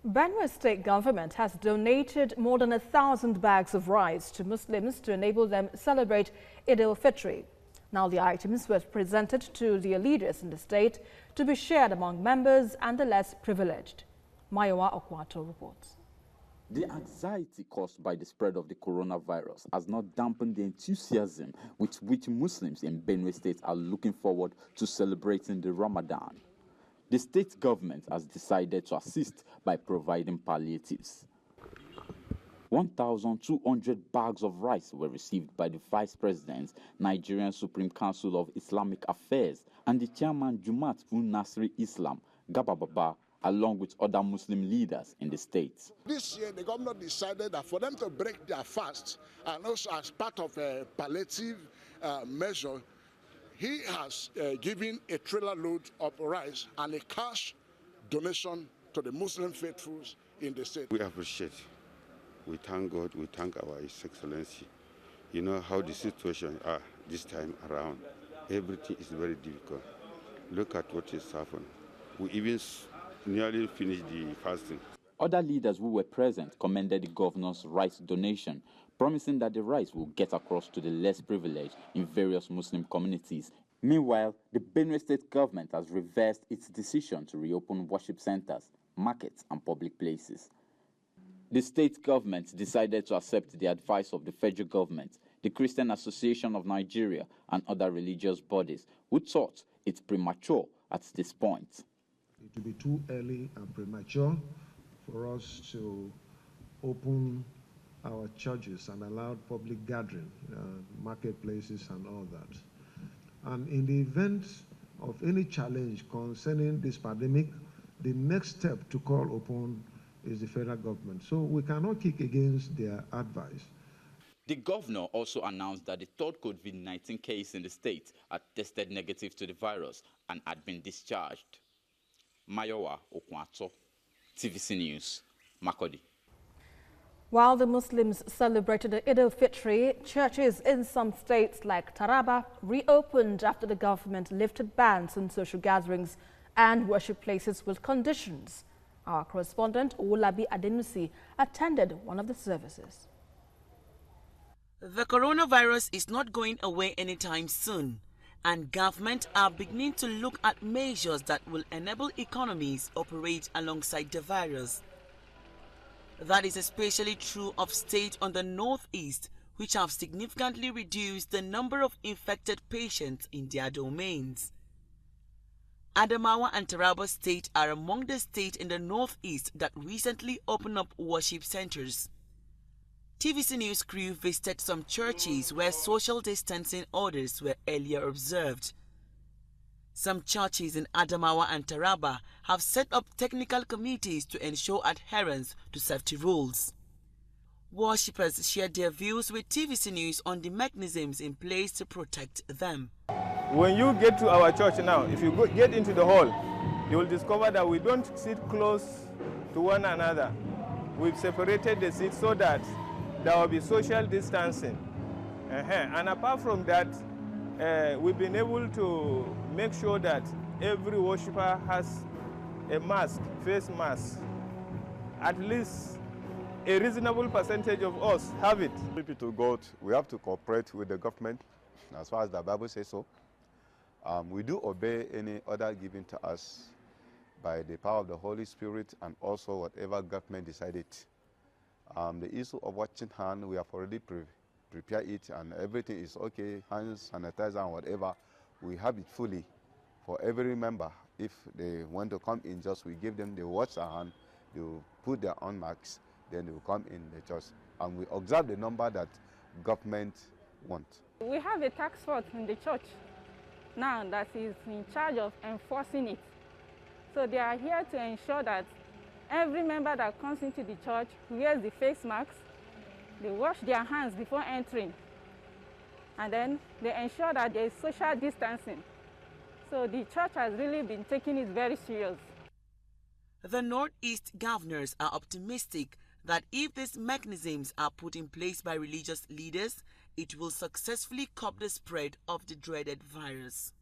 Benue State Government has donated more than 1,000 bags of rice to Muslims to enable them celebrate Eid-el-Fitri. Now the items were presented to the leaders in the state to be shared among members and the less privileged. Mayowa Okwato reports. The anxiety caused by the spread of the coronavirus has not dampened the enthusiasm with which Muslims in Benue State are looking forward to celebrating the Ramadan. The state government has decided to assist by providing palliatives. 1,200 bags of rice were received by the Vice President, Nigerian Supreme Council of Islamic Affairs, and the Chairman Jumat Nasri Islam, Gabababa, along with other Muslim leaders in the state. This year, the governor decided that for them to break their fast, and also as part of a palliative measure, he has given a trailer load of rice and a cash donation to the Muslim faithfuls in the state. We appreciate. We thank God. We thank our His Excellency. You know how the situation are this time around. Everything is very difficult. Look at what is happening. We even nearly finished the fasting. Other leaders who were present commended the governor's rice donation, promising that the rice will get across to the less privileged in various Muslim communities. Meanwhile, the Benue State government has reversed its decision to reopen worship centers, markets, and public places. The state government decided to accept the advice of the federal government, the Christian Association of Nigeria, and other religious bodies who thought it's premature at this point. It will be too early and premature for us to open our churches and allow public gathering, marketplaces and all that. And in the event of any challenge concerning this pandemic, the next step to call upon is the federal government. So we cannot kick against their advice. The governor also announced that the third COVID-19 case in the state had tested negative to the virus and had been discharged. Mayowa Okwato, TVC News, Makurdi. While the Muslims celebrated the Eid-el-Fitri, churches in some states like Taraba reopened after the government lifted bans on social gatherings and worship places with conditions. Our correspondent, Olabi Adenusi, attended one of the services. The coronavirus is not going away anytime soon, and government are beginning to look at measures that will enable economies operate alongside the virus. That is especially true of states on the northeast, which have significantly reduced the number of infected patients in their domains. Adamawa and Taraba State are among the states in the northeast that recently opened up worship centers. TVC News crew visited some churches where social distancing orders were earlier observed. Some churches in Adamawa and Taraba have set up technical committees to ensure adherence to safety rules. Worshippers shared their views with TVC News on the mechanisms in place to protect them. When you get to our church now, if you get into the hall, you will discover that we don't sit close to one another. We've separated the seats so that there will be social distancing. And apart from that, we've been able to make sure that every worshipper has a mask, face mask. At least a reasonable percentage of us have it. People to God, we have to cooperate with the government, as far as the Bible says so. We do obey any order given to us by the power of the Holy Spirit and also whatever government decided. The issue of washing hands, we have already prepared it and everything is okay, hands, sanitizer and whatever. We have it fully for every member. If they want to come in, just we give them, they wash their hand, they will put their own marks, then they will come in the church. And we observe the number that government wants. We have a task force in the church now that is in charge of enforcing it. So they are here to ensure that every member that comes into the church wears the face masks, they wash their hands before entering, and then they ensure that there is social distancing. So the church has really been taking it very serious. The Northeast governors are optimistic that if these mechanisms are put in place by religious leaders, it will successfully curb the spread of the dreaded virus.